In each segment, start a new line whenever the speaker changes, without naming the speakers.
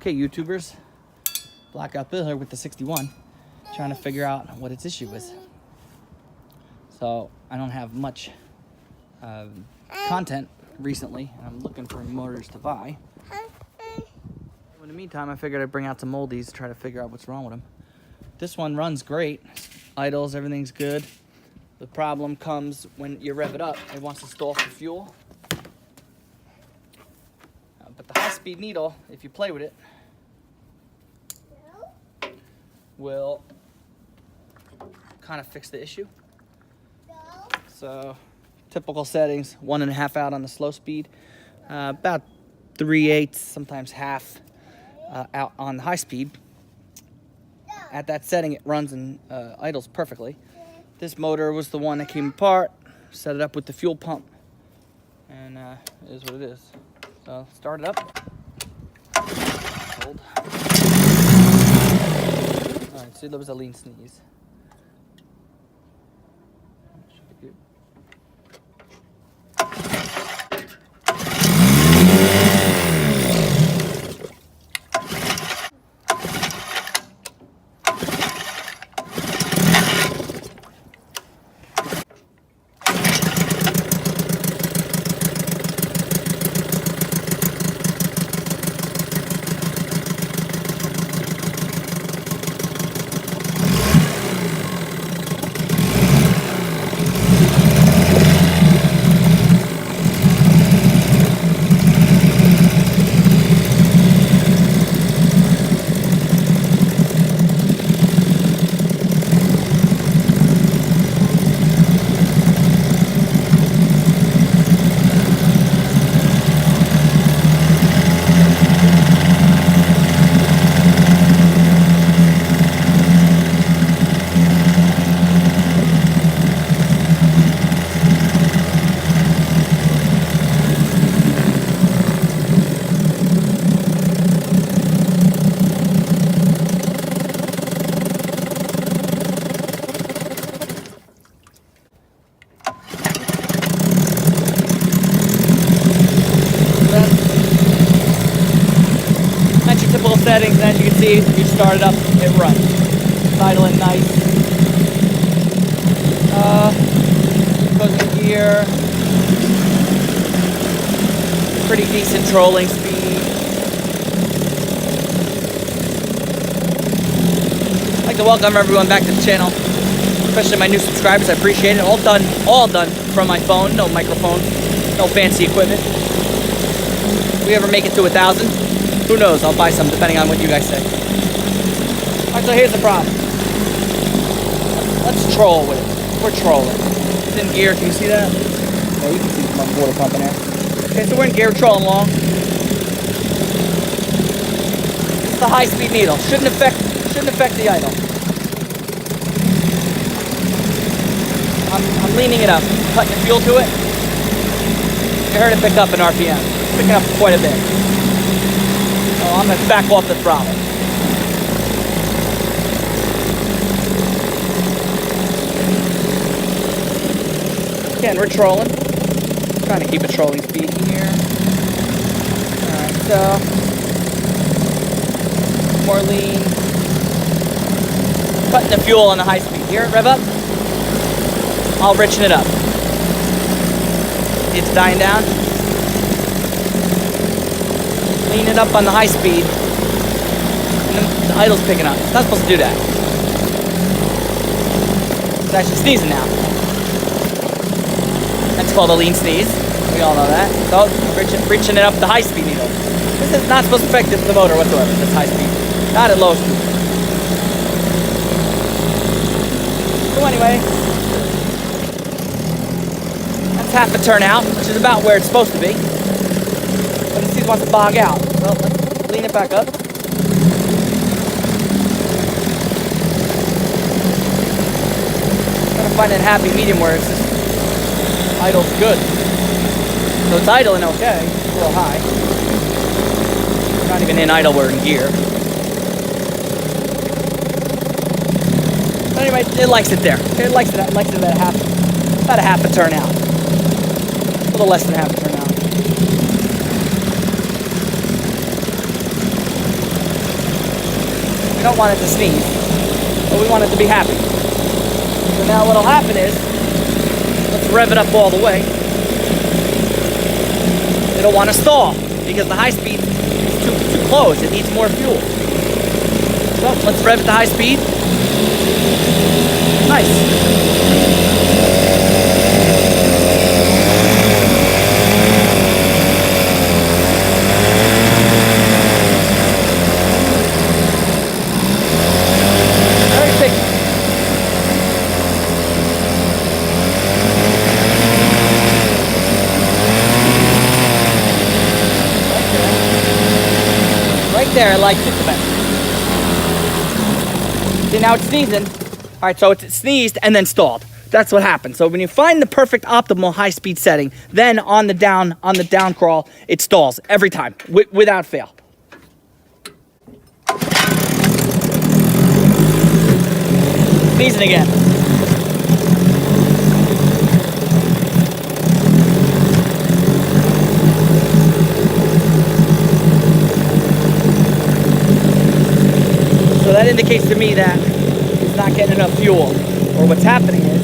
Okay, YouTubers, Blackout Bill here with the 61, trying to figure out what its issue is. So I don't have much content recently, and I'm looking for motors to buy. In the meantime, I figured I'd bring out some oldies, try to figure out what's wrong with them. This one runs great, idles, everything's good. The problem comes when you rev it up, it wants to stall for fuel. But the high-speed needle, if you play with it, will kind of fix the issue. So, typical settings, 1.5 out on the slow speed, about 3/8, sometimes half out on the high speed. At that setting, it runs and idles perfectly. This motor was the one that came apart, set it up with the fuel pump, and it is what it is. So, start it up. Hold. Alright, see, there was a lean sneeze. Typical settings, and as you can see, you start it up, it runs. It's idling nice. Goes in gear. Pretty decent trolling speed. I'd like to welcome everyone back to the channel, especially my new subscribers. I appreciate it. All done from my phone. No microphone, no fancy equipment. If we ever make it to 1,000. Who knows? I'll buy some depending on what you guys say. Alright, so here's the problem. Let's troll with it. We're trolling. It's in gear. Can you see that? Yeah, you can see the water pumping there. Okay, so we're in gear, trolling along. It's the high-speed needle. Shouldn't affect the idle. I'm leaning it up, cutting the fuel to it. You heard it pick up in RPM. It's picking up quite a bit. I'm going to back off the throttle. Again, we're trolling. Trying to keep a trolling speed here. Alright, so more lean. Cutting the fuel on the high speed. Hear it rev up? I'll richen it up. It's dying down. Lean it up on the high speed, and then the idle's picking up. It's not supposed to do that. It's actually sneezing now. That's called a lean sneeze. We all know that. So, reaching it up the high speed needle. This is not supposed to affect the motor whatsoever, this high speed. Not at low speed. So anyway, that's half a turnout, which is about where it's supposed to be. But it seems wants to bog out. So let's lean it back up. Trying to find that happy medium where it's just idle's good. So it's idling okay. It's a little high. We're not even in idle, we're in gear. But anyway, it likes it there. It likes it about a half a turnout. A little less than half a turnout. don't want it to sneeze, but we want it to be happy. So now what'll happen is, let's rev it up all the way. It'll want to stall because the high speed is too close. It needs more fuel. So let's rev it to high speed. Nice. Very picky. Right there, I like it the best. See, now it's sneezing. All right, so it sneezed and then stalled. That's what happens. So when you find the perfect optimal high-speed setting, then on the down crawl, it stalls every time, without fail. Sneezing again. So that indicates to me that it's not getting enough fuel. Or what's happening is,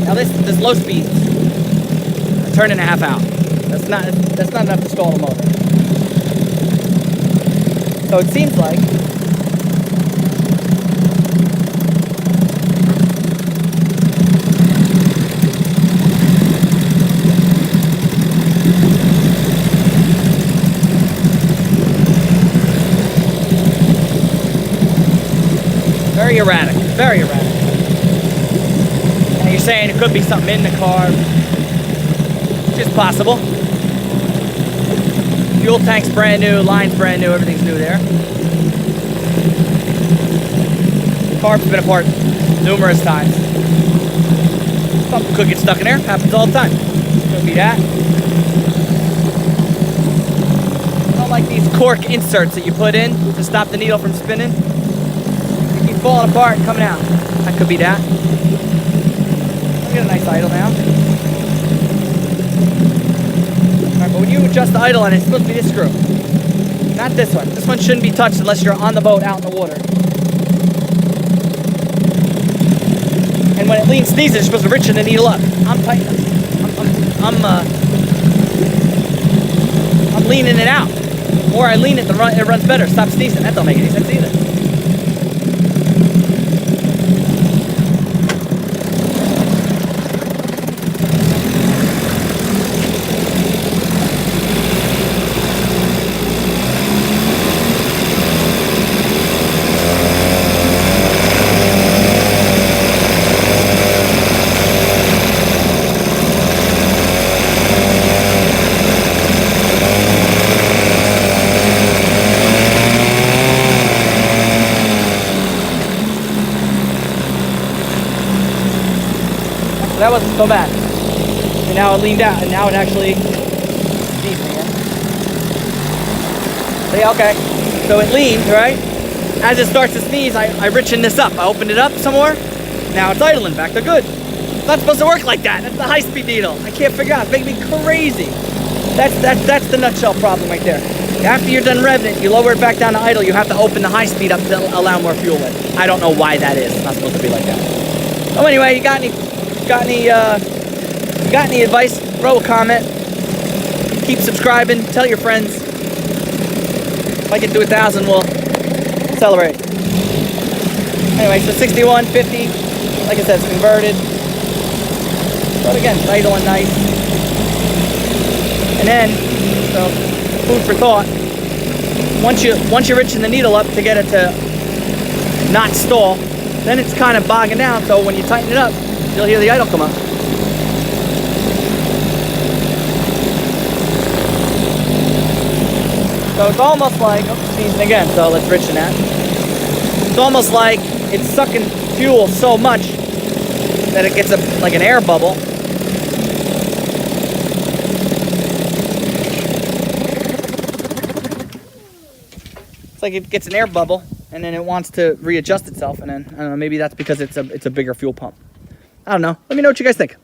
now this low speed, a turn and a half out. That's not enough to stall the motor. So it seems like very erratic, very erratic. And you're saying it could be something in the car, which is possible. Fuel tank's brand new, line's brand new, everything's new there. Carb's been apart numerous times. Something could get stuck in there, happens all the time. Could be that. I don't like these cork inserts that you put in to stop the needle from spinning. Falling apart and coming out. That could be that. I'll get a nice idle now. Alright, but when you adjust the idle on it, it's supposed to be this screw. Not this one. This one shouldn't be touched unless you're on the boat out in the water. And when it leans sneezes, you're supposed to richen the needle up. I'm tightening. I'm leaning it out. The more I lean it, it runs better. Stop sneezing. That don't make any sense either. That wasn't so bad. And now it leaned out, and now it actually sneezed again. See, okay. So it leaned, right? As it starts to sneeze, I richen this up. I opened it up some more. Now it's idling back to good. It's not supposed to work like that. That's the high-speed needle. I can't figure out. It's making me crazy. That's the nutshell problem right there. After you're done revving it, you lower it back down to idle. You have to open the high speed up to allow more fuel in. I don't know why that is. It's not supposed to be like that. So anyway, you got any advice? Throw a comment. Keep subscribing. Tell your friends. If I get to 1,000, we'll celebrate. Anyway, so 61, 50. Like I said, it's converted. But again, idle and nice. And then, so food for thought. Once you richen the needle up to get it to not stall, then it's kind of bogging down. So when you tighten it up, you'll hear the idle come up. So it's almost like, sneezing again, so let's richen that. It's almost like it's sucking fuel so much that it gets like an air bubble. It's like it gets an air bubble, and then it wants to readjust itself, and then, I don't know, maybe that's because it's a bigger fuel pump. I don't know. Let me know what you guys think.